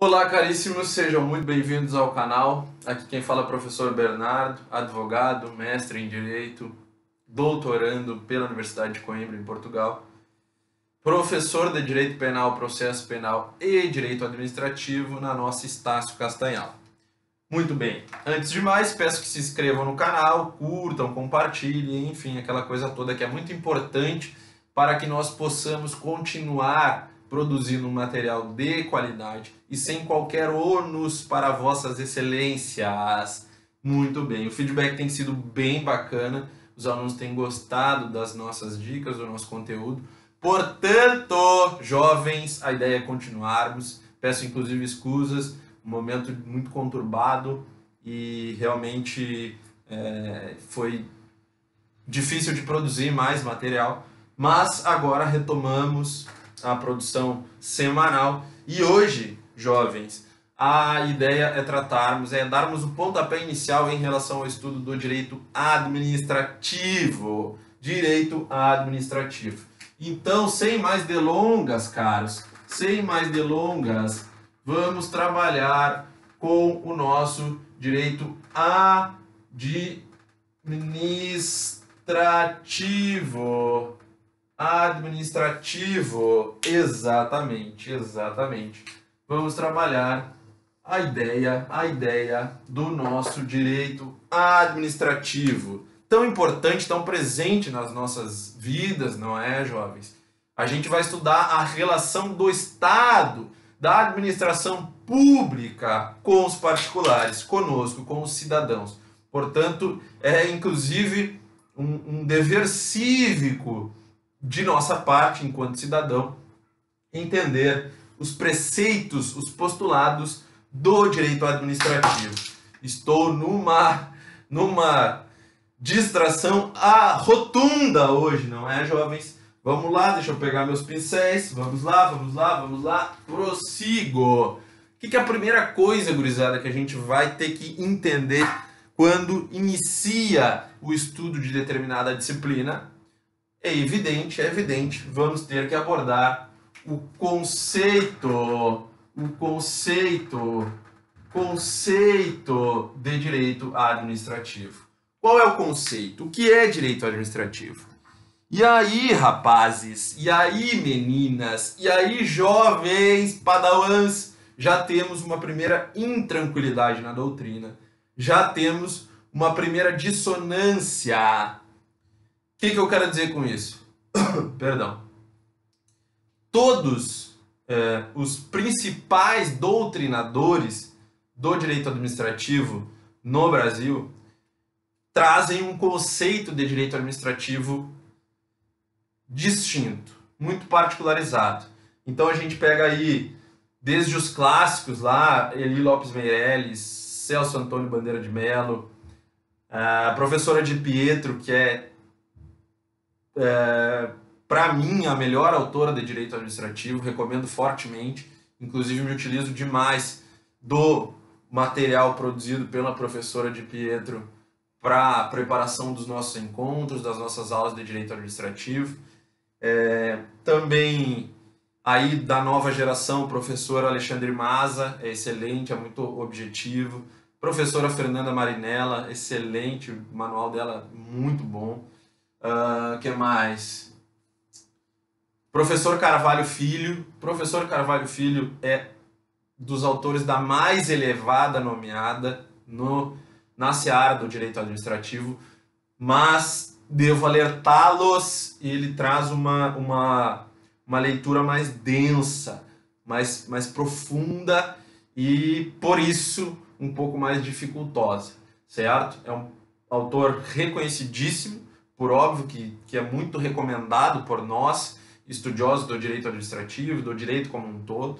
Olá, caríssimos, sejam muito bem-vindos ao canal. Aqui quem fala é o professor Bernardo, advogado, mestre em Direito, doutorando pela Universidade de Coimbra, em Portugal, professor de Direito Penal, Processo Penal e Direito Administrativo na nossa Estácio Castanhal. Muito bem, antes de mais, peço que se inscrevam no canal, curtam, compartilhem, enfim, aquela coisa toda que é muito importante para que nós possamos continuar produzindo um material de qualidade e sem qualquer ônus para vossas excelências. Muito bem, o feedback tem sido bem bacana, os alunos têm gostado das nossas dicas, do nosso conteúdo. Portanto, jovens, a ideia é continuarmos. Peço inclusive escusas, um momento muito conturbado e realmente foi difícil de produzir mais material, mas agora retomamos a produção semanal e hoje, jovens, a ideia é darmos o pontapé inicial em relação ao estudo do direito administrativo. Direito administrativo. Então, sem mais delongas, caros, sem mais delongas, vamos trabalhar com o nosso direito administrativo. Administrativo, exatamente. Vamos trabalhar a ideia do nosso direito administrativo. Tão importante, tão presente nas nossas vidas, não é, jovens? A gente vai estudar a relação do Estado, da administração pública com os particulares, conosco, com os cidadãos. Portanto, é inclusive um dever cívico de nossa parte, enquanto cidadão, entender os preceitos, os postulados do direito administrativo. Estou numa distração rotunda hoje, não é, jovens? Vamos lá, deixa eu pegar meus pincéis. Vamos lá. Prossigo. O que é a primeira coisa, gurizada, que a gente vai ter que entender quando inicia o estudo de determinada disciplina? É evidente, vamos ter que abordar o conceito de direito administrativo. Qual é o conceito? O que é direito administrativo? E aí, rapazes, e aí, meninas, e aí, jovens padawans, já temos uma primeira intranquilidade na doutrina, já temos uma primeira dissonância. O que eu quero dizer com isso? Perdão. Todos os principais doutrinadores do direito administrativo no Brasil trazem um conceito de direito administrativo distinto, muito particularizado. Então a gente pega aí, desde os clássicos lá, Eli Lopes Meirelles, Celso Antônio Bandeira de Mello, a professora de Pietro, que para mim, a melhor autora de direito administrativo, recomendo fortemente, inclusive me utilizo demais do material produzido pela professora de Pietro para a preparação dos nossos encontros, das nossas aulas de direito administrativo. Também aí da nova geração, o professor Alexandre Maza, é excelente, é muito objetivo. Professora Fernanda Marinella, excelente, o manual dela muito bom. Que mais? Professor Carvalho Filho. Professor Carvalho Filho é dos autores da mais elevada nomeada na seara do direito administrativo, mas devo alertá-los, ele traz uma leitura mais densa, mais profunda e, por isso, um pouco mais dificultosa, certo? É um autor reconhecidíssimo, por óbvio que é muito recomendado por nós, estudiosos do direito administrativo, do direito como um todo,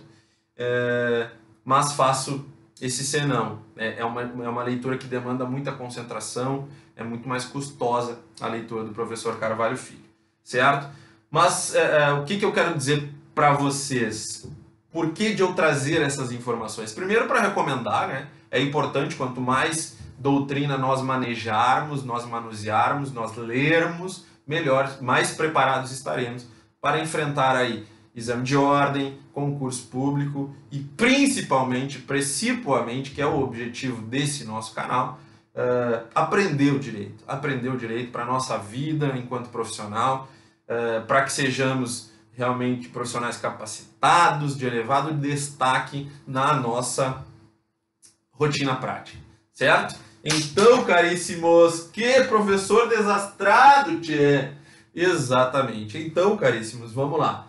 mas faço esse senão. É uma leitura que demanda muita concentração, é muito mais custosa a leitura do professor Carvalho Filho, certo? Mas o que eu quero dizer para vocês? Por que de eu trazer essas informações? Primeiro, para recomendar, né? É importante, quanto mais doutrina nós manejarmos, nós manusearmos, nós lermos, melhor, mais preparados estaremos para enfrentar aí exame de ordem, concurso público e principalmente, que é o objetivo desse nosso canal, aprender o direito para a nossa vida enquanto profissional, para que sejamos realmente profissionais capacitados, de elevado destaque na nossa rotina prática, certo? Então, caríssimos, que professor desastrado, tchê! Exatamente. Então, caríssimos, vamos lá.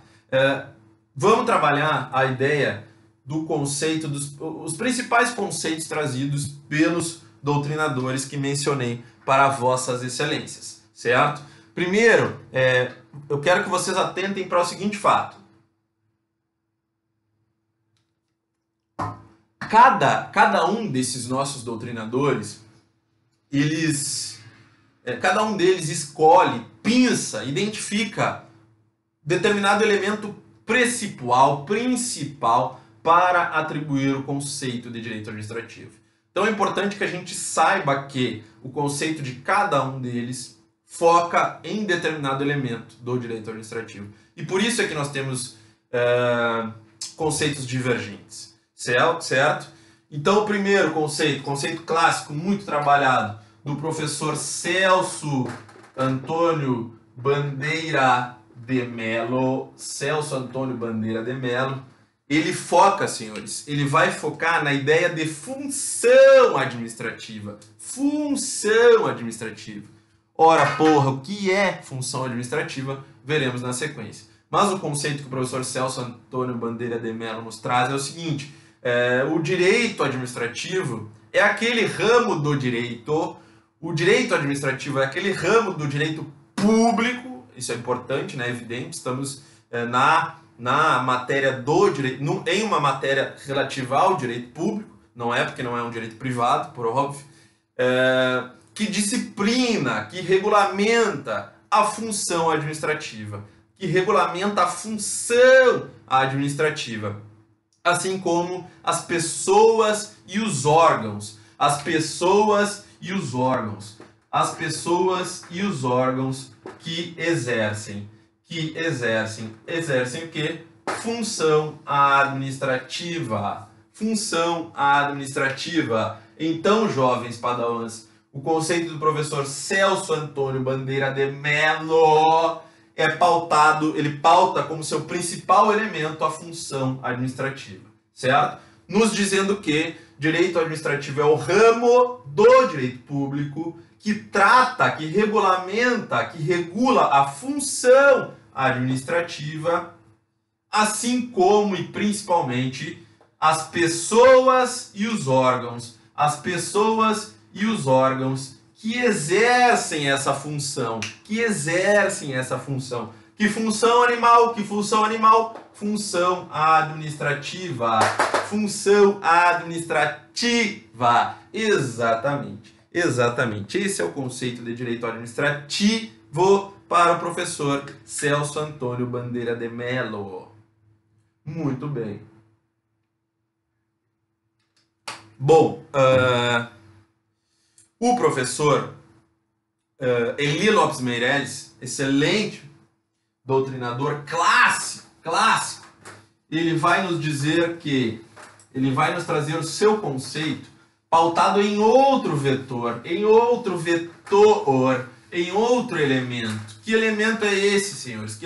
Vamos trabalhar a ideia do conceito, os principais conceitos trazidos pelos doutrinadores que mencionei para vossas excelências, certo? Primeiro, eu quero que vocês atentem para o seguinte fato. Cada um desses nossos doutrinadores, cada um deles escolhe, pinça, identifica determinado elemento principal para atribuir o conceito de direito administrativo. Então é importante que a gente saiba que o conceito de cada um deles foca em determinado elemento do direito administrativo. E por isso é que nós temos conceitos divergentes, certo? Então o primeiro conceito clássico, muito trabalhado, do professor Celso Antônio Bandeira de Mello, ele foca, senhores, ele vai focar na ideia de função administrativa. Função administrativa. Ora, porra, o que é função administrativa? Veremos na sequência. Mas o conceito que o professor Celso Antônio Bandeira de Mello nos traz é o seguinte: o direito administrativo é aquele ramo do direito, o direito administrativo é aquele ramo do direito público, isso é importante, né? Evidente, estamos na matéria do direito, em uma matéria relativa ao direito público, não é porque não é um direito privado, por óbvio, que disciplina, que regulamenta a função administrativa, assim como as pessoas e os órgãos, que exercem o quê? Função administrativa. Então, jovens padawans, o conceito do professor Celso Antônio Bandeira de Mello ele pauta como seu principal elemento a função administrativa, certo? Nos dizendo que direito administrativo é o ramo do direito público que trata, que regulamenta, que regula a função administrativa, assim como e principalmente as pessoas e os órgãos que exercem essa função, Que função animal? Função administrativa. Exatamente. Esse é o conceito de direito administrativo para o professor Celso Antônio Bandeira de Mello. Muito bem. Bom, o professor Eli Lopes Meireles, excelente doutrinador clássico, ele vai nos dizer que ele vai nos trazer o seu conceito pautado em outro vetor, em outro elemento. Que elemento é esse, senhores?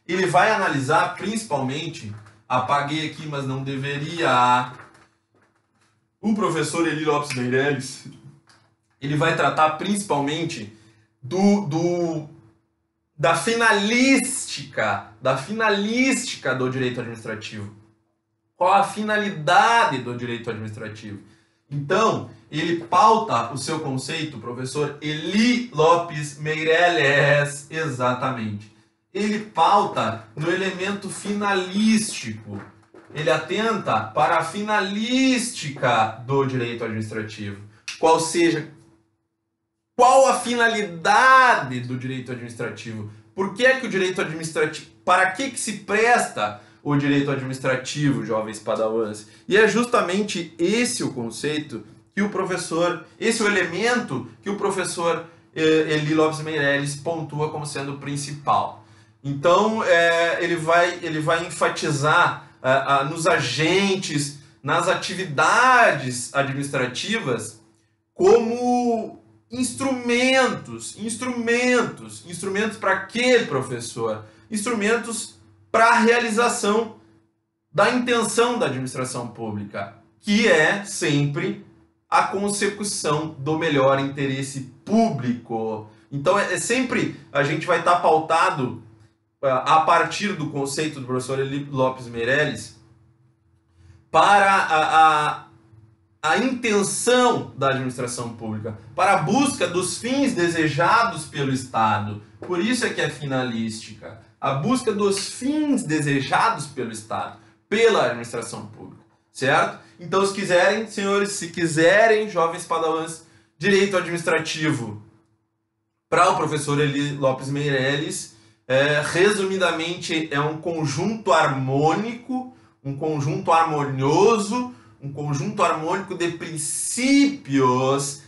Ele vai analisar principalmente, apaguei aqui, mas não deveria. O professor Eli Lopes Meireles, ele vai tratar principalmente da finalística do direito administrativo. Qual a finalidade do direito administrativo? Então, ele pauta o seu conceito, professor Eli Lopes Meireles, exatamente. Ele pauta no elemento finalístico. Ele atenta para a finalística do direito administrativo. Qual a finalidade do direito administrativo? Por que é que o direito administrativo... Para que se presta o direito administrativo, jovens padawans? E é justamente esse o conceito que o professor... Esse é o elemento que o professor Eli Lopes Meireles pontua como sendo o principal. Então, ele vai enfatizar nos agentes, nas atividades administrativas como instrumentos para quê, professor? Instrumentos para a realização da intenção da administração pública, que é sempre a consecução do melhor interesse público. Então, sempre a gente vai estar pautado a partir do conceito do professor Eli Lopes Meirelles para a intenção da administração pública, para a busca dos fins desejados pelo Estado. Por isso é que é finalística. A busca dos fins desejados pelo Estado, pela administração pública, certo? Então, se quiserem, senhores, se quiserem, jovens padawans, direito administrativo para o professor Eli Lopes Meirelles, resumidamente, é um conjunto harmônico, um conjunto harmonioso, um conjunto harmônico de princípios,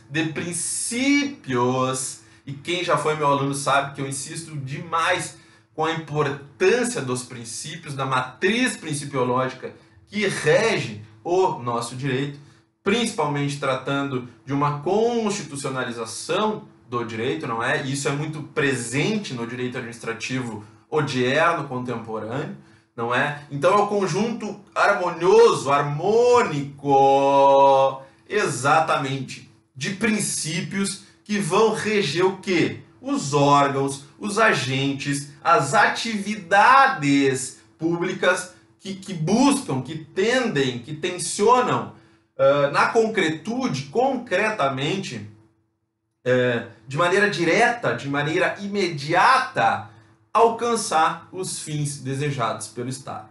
e quem já foi meu aluno sabe que eu insisto demais com a importância dos princípios, da matriz principiológica que rege o nosso direito, principalmente tratando de uma constitucionalização do direito, não é? Isso é muito presente no direito administrativo odierno, contemporâneo, não é? Então é o conjunto harmonioso, harmônico, exatamente, de princípios que vão reger o quê? Os órgãos, os agentes, as atividades públicas que buscam, que tendem, que tensionam na concretude, concretamente, de maneira direta, de maneira imediata, alcançar os fins desejados pelo Estado.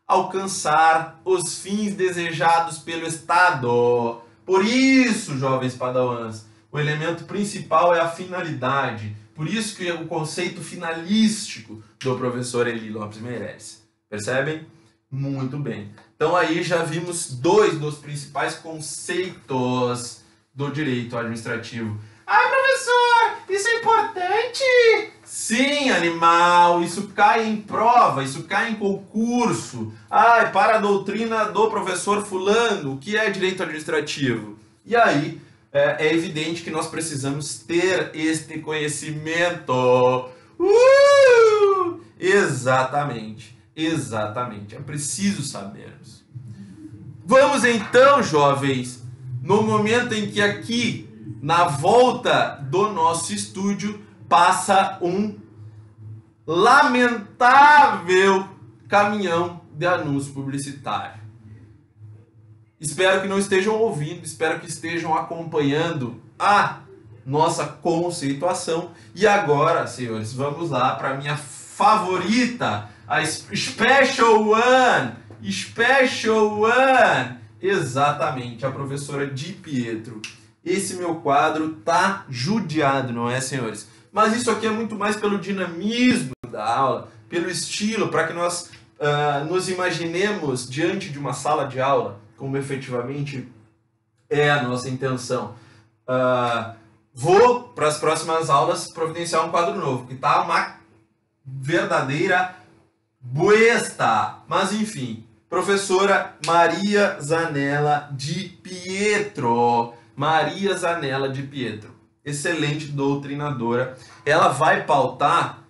Alcançar os fins desejados pelo Estado. Por isso, jovens padawans, o elemento principal é a finalidade. Por isso que é o conceito finalístico do professor Eli Lopes Meirelles. Percebem? Muito bem. Então aí já vimos dois dos principais conceitos do direito administrativo. Ai, professor, isso é importante? Sim, animal, isso cai em prova, isso cai em concurso. Ai, para a doutrina do professor fulano, o que é direito administrativo? E aí, é evidente que nós precisamos ter este conhecimento. Exatamente, é preciso sabermos. Vamos então, jovens, no momento em que aqui, na volta do nosso estúdio, passa um lamentável caminhão de anúncio publicitário. Espero que não estejam ouvindo, espero que estejam acompanhando a nossa conceituação. E agora, senhores, vamos lá para a minha favorita, a Special One, exatamente, a professora Di Pietro. Esse meu quadro tá judiado, não é, senhores? Mas isso aqui é muito mais pelo dinamismo da aula, pelo estilo, para que nós nos imaginemos diante de uma sala de aula, como efetivamente é a nossa intenção. Vou, para as próximas aulas, providenciar um quadro novo, que tá uma verdadeira buesta. Mas, enfim, professora Maria Zanella Di Pietro. Maria Zanella Di Pietro, excelente doutrinadora. Ela vai pautar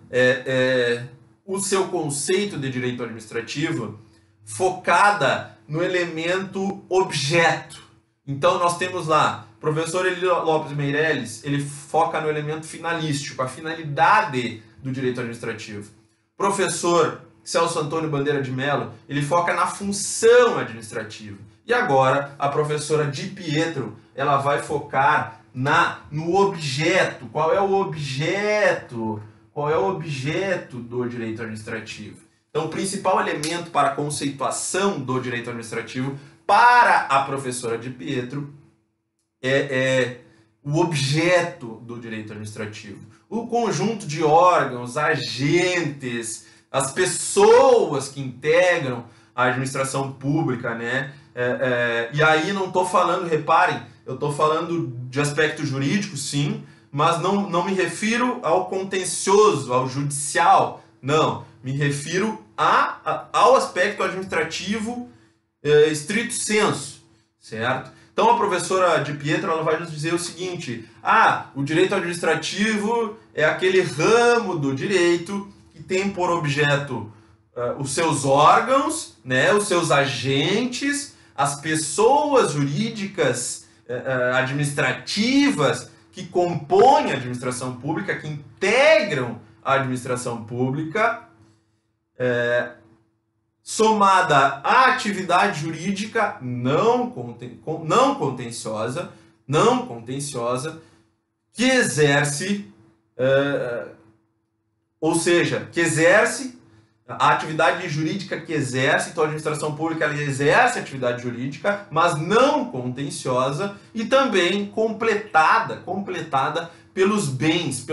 o seu conceito de direito administrativo focada no elemento objeto. Então nós temos lá, professor Eli Lopes Meirelles, ele foca no elemento finalístico, a finalidade do direito administrativo. Professor Celso Antônio Bandeira de Mello, ele foca na função administrativa. E agora, a professora Di Pietro, ela vai focar no objeto. Qual é o objeto? Qual é o objeto do direito administrativo? Então, o principal elemento para a conceituação do direito administrativo para a professora Di Pietro é o objeto do direito administrativo. O conjunto de órgãos, agentes, as pessoas que integram a administração pública, né? E aí não estou falando, reparem, eu estou falando de aspecto jurídico, sim, mas não me refiro ao contencioso, ao judicial, Não, me refiro ao aspecto administrativo estrito sensu, certo? Então a professora Di Pietro ela vai nos dizer o seguinte: o direito administrativo é aquele ramo do direito que tem por objeto os seus órgãos, né, os seus agentes, as pessoas jurídicas administrativas que compõem a administração pública, que integram a administração pública, somada à atividade jurídica não contenciosa, que exerce, ou seja, que exerce a atividade jurídica que exerce, então a administração pública ela exerce a atividade jurídica, mas não contenciosa, e também completada pelos bens.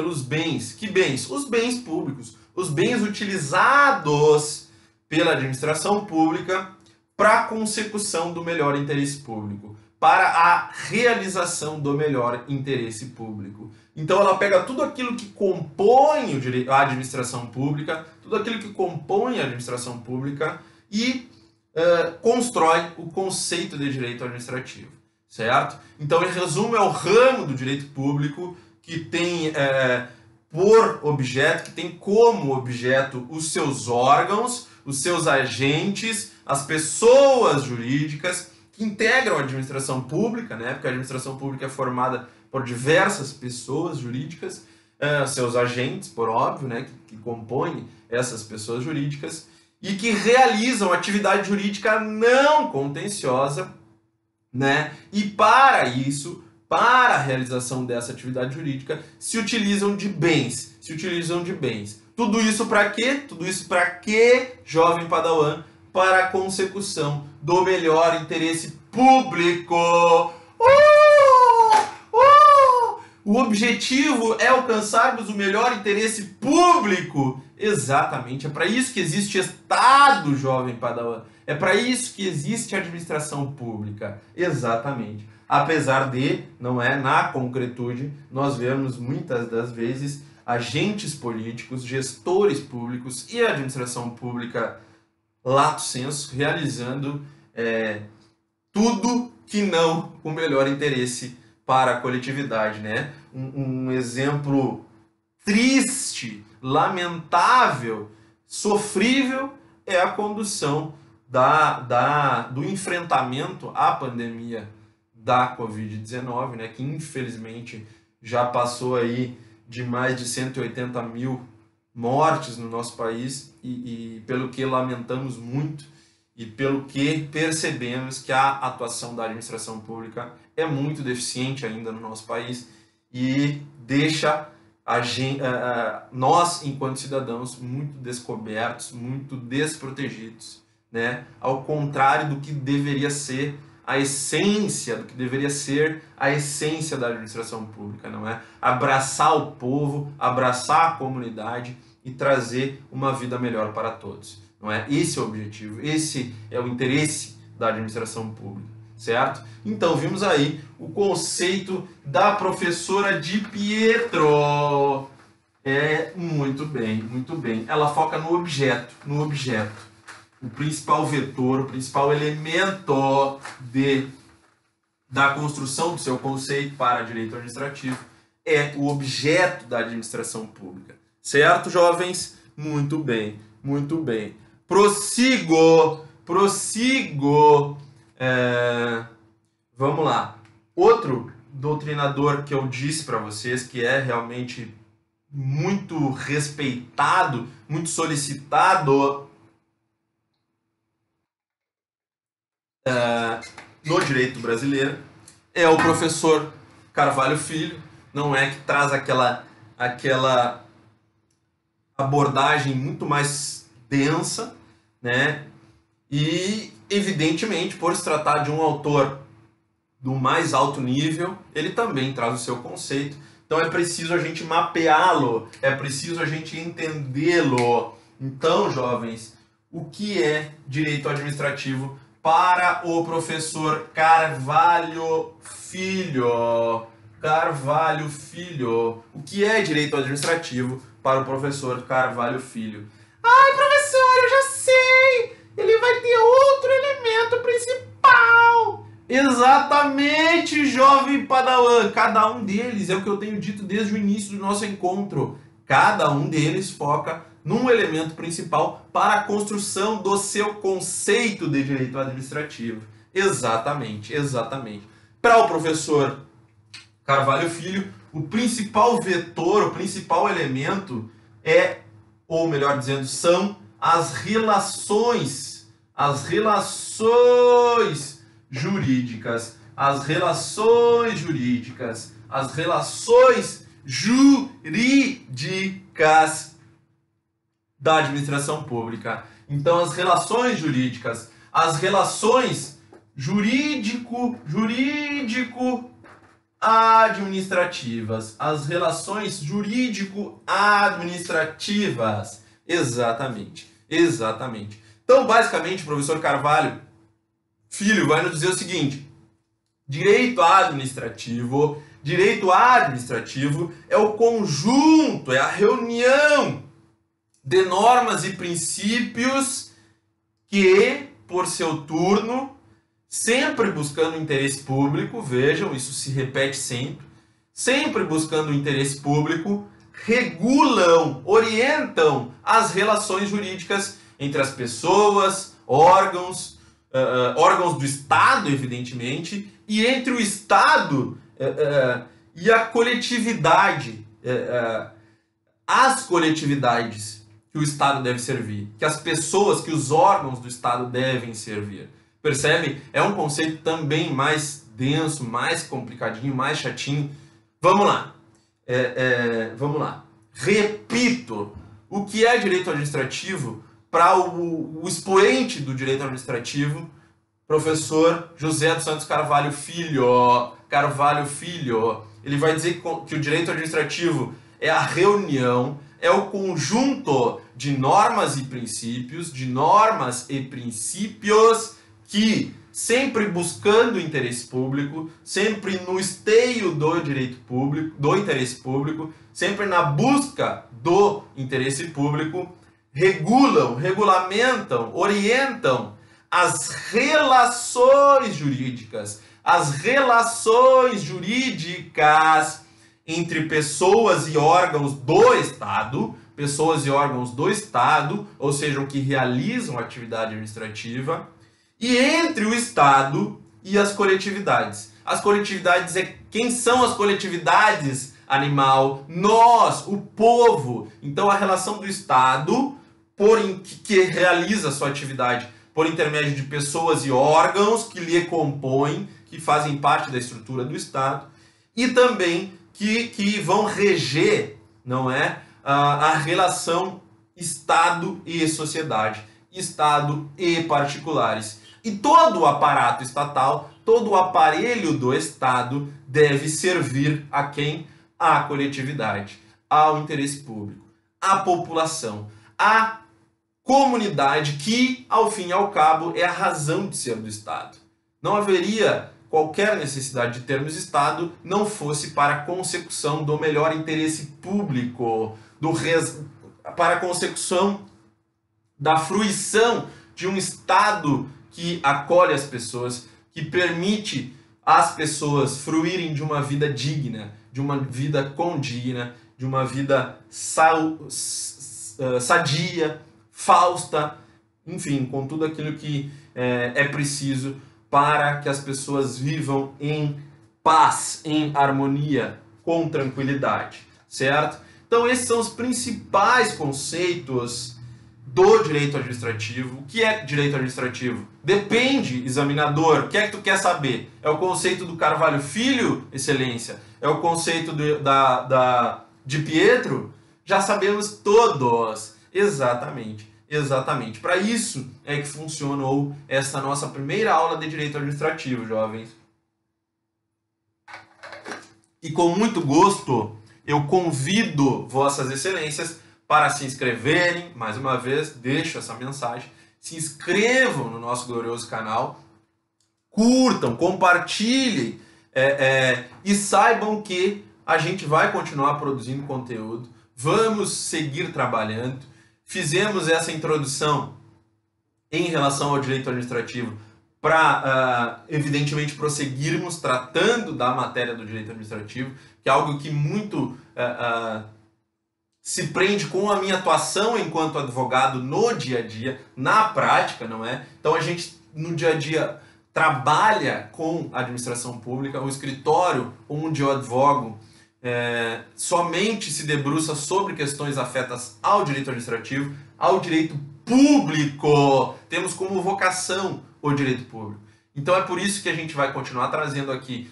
Que bens? Os bens públicos, os bens utilizados pela administração pública para a consecução do melhor interesse público, para a realização do melhor interesse público. Então ela pega tudo aquilo que compõe a administração pública, tudo aquilo que compõe a administração pública e constrói o conceito de direito administrativo, certo? Então, em resumo, é o ramo do direito público que tem por objeto, que tem como objeto os seus órgãos, os seus agentes, as pessoas jurídicas que integram a administração pública, né? Porque a administração pública é formada por diversas pessoas jurídicas, seus agentes, por óbvio, né? Que compõem essas pessoas jurídicas e que realizam atividade jurídica não contenciosa, né? E para isso, para a realização dessa atividade jurídica, se utilizam de bens. Tudo isso para quê? Tudo isso para quê, jovem padawan? Para a consecução do melhor interesse público. O objetivo é alcançarmos o melhor interesse público. Exatamente, é para isso que existe Estado, jovem padawan. É para isso que existe administração pública. Exatamente. Apesar de, não é, na concretude, nós vemos muitas das vezes agentes políticos, gestores públicos e a administração pública lato sensu realizando tudo que não com o melhor interesse para a coletividade, né? Um exemplo triste, lamentável, sofrível é a condução do enfrentamento à pandemia da Covid-19, né? Que infelizmente já passou aí de mais de 180 mil mortes no nosso país e pelo que lamentamos muito e pelo que percebemos que a atuação da administração pública é muito deficiente ainda no nosso país e deixa nós, enquanto cidadãos, muito descobertos, muito desprotegidos, né? Ao contrário do que deveria ser a essência da administração pública, não é? Abraçar o povo, abraçar a comunidade e trazer uma vida melhor para todos, não é? Esse é o objetivo, esse é o interesse da administração pública, certo? Então, vimos aí o conceito da professora Di Pietro. Muito bem, muito bem. Ela foca no objeto. O principal vetor, o principal elemento da construção do seu conceito para direito administrativo é o objeto da administração pública. Certo, jovens? Muito bem, muito bem. Prossigo. Vamos lá. Outro doutrinador que eu disse para vocês que é realmente muito respeitado, muito solicitado no direito brasileiro é o professor Carvalho Filho, não é, que traz aquela abordagem muito mais densa, né? E evidentemente, por se tratar de um autor do mais alto nível, ele também traz o seu conceito. Então é preciso a gente mapeá-lo, é preciso a gente entendê-lo. Então, jovens, o que é direito administrativo para o professor Carvalho Filho? O que é direito administrativo para o professor Carvalho Filho? Ai, professor, eu já sei! Ele vai ter outro elemento principal! Exatamente, jovem Padawan! Cada um deles, é o que eu tenho dito desde o início do nosso encontro, cada um deles foca num elemento principal para a construção do seu conceito de direito administrativo. Exatamente, exatamente. Para o professor Carvalho Filho, o principal vetor, o principal elemento ou melhor dizendo, são as relações jurídicas, as relações jurídicas da administração pública. Então, as relações jurídicas, as relações jurídico-administrativas, as relações jurídico-administrativas. Exatamente, exatamente. Então, basicamente, o professor Carvalho Filho vai nos dizer o seguinte: direito administrativo é o conjunto, é a reunião de normas e princípios que, por seu turno, sempre buscando o interesse público, vejam, isso se repete sempre buscando o interesse público, regulam, orientam as relações jurídicas entre as pessoas, órgãos do Estado, evidentemente, e entre o Estado e a coletividade, as coletividades que o Estado deve servir, que as pessoas, que os órgãos do Estado devem servir. Percebe? É um conceito também mais denso, mais complicadinho, mais chatinho. Vamos lá. Vamos lá. Repito, o que é direito administrativo para o expoente do direito administrativo, professor José dos Santos Carvalho Filho. Ele vai dizer que o direito administrativo é a reunião, é o conjunto de normas e princípios, que, sempre buscando o interesse público, sempre no esteio do direito público, do interesse público, sempre na busca do interesse público, regulamentam, orientam as relações jurídicas entre pessoas e órgãos do Estado, ou seja, que realizam atividade administrativa, e entre o Estado e as coletividades. As coletividades quem são as coletividades? Animal, nós, o povo. Então a relação do Estado, que realiza a sua atividade por intermédio de pessoas e órgãos que lhe compõem, que fazem parte da estrutura do Estado, e também que vão reger, não é, a relação Estado e sociedade, Estado e particulares. E todo o aparato estatal, todo o aparelho do Estado deve servir a quem? À coletividade, ao interesse público, à população, à comunidade que, ao fim e ao cabo, é a razão de ser do Estado. Não haveria qualquer necessidade de termos Estado não fosse para a consecução do melhor interesse público, para a consecução da fruição de um Estado que acolhe as pessoas, que permite às pessoas fruírem de uma vida digna, de uma vida condigna, de uma vida sadia, fausta, enfim, com tudo aquilo que é preciso para que as pessoas vivam em paz, em harmonia, com tranquilidade, certo? Então esses são os principais conceitos do direito administrativo. O que é direito administrativo? Depende, examinador, o que é que tu quer saber? É o conceito do Carvalho Filho, excelência? É o conceito de Pietro? Já sabemos todos. Exatamente. Exatamente. Para isso é que funcionou essa nossa primeira aula de direito administrativo, jovens. E com muito gosto, eu convido vossas excelências para se inscreverem, mais uma vez, deixo essa mensagem, se inscrevam no nosso glorioso canal, curtam, compartilhem e saibam que a gente vai continuar produzindo conteúdo, vamos seguir trabalhando. fizemos essa introdução em relação ao direito administrativo para, evidentemente, prosseguirmos tratando da matéria do direito administrativo, que é algo que muito se prende com a minha atuação enquanto advogado no dia a dia, na prática, não é? Então a gente, no dia a dia, trabalha com a administração pública. O escritório onde eu advogo somente se debruça sobre questões afetas ao direito administrativo, ao direito público. Temos como vocação o direito público. Então é por isso que a gente vai continuar trazendo aqui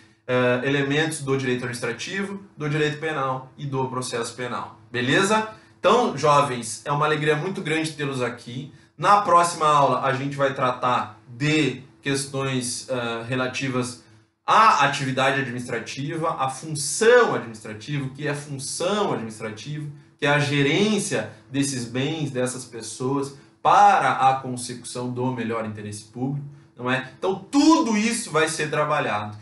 elementos do direito administrativo, do direito penal e do processo penal. Beleza? Então, jovens, é uma alegria muito grande tê-los aqui. Na próxima aula a gente vai tratar de questões relativas à atividade administrativa, à função administrativa, o que é função administrativa, que é a gerência desses bens, dessas pessoas, para a consecução do melhor interesse público, não é? Então, tudo isso vai ser trabalhado.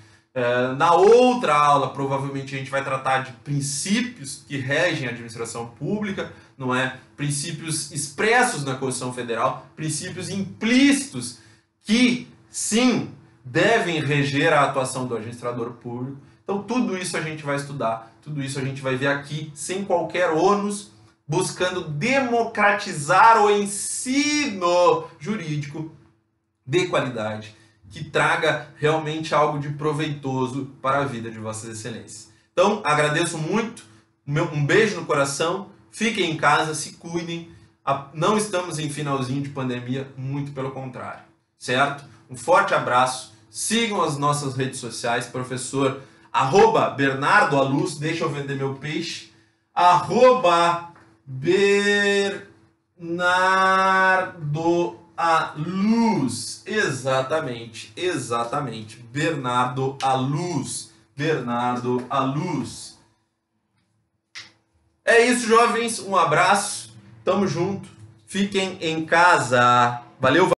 Na outra aula, provavelmente, a gente vai tratar de princípios que regem a administração pública, não é? Princípios expressos na Constituição Federal, princípios implícitos que, sim, devem reger a atuação do administrador público. Então, tudo isso a gente vai estudar, tudo isso a gente vai ver aqui, sem qualquer ônus, buscando democratizar o ensino jurídico de qualidade, que traga realmente algo de proveitoso para a vida de Vossas Excelências. Então, agradeço muito, um beijo no coração, fiquem em casa, se cuidem, não estamos em finalzinho de pandemia, muito pelo contrário, certo? Um forte abraço, sigam as nossas redes sociais, professor @BernardoAluz, deixa eu vender meu peixe, @BernardoAluz, exatamente, BernardoAluz. É isso, jovens, um abraço, tamo junto, fiquem em casa, valeu!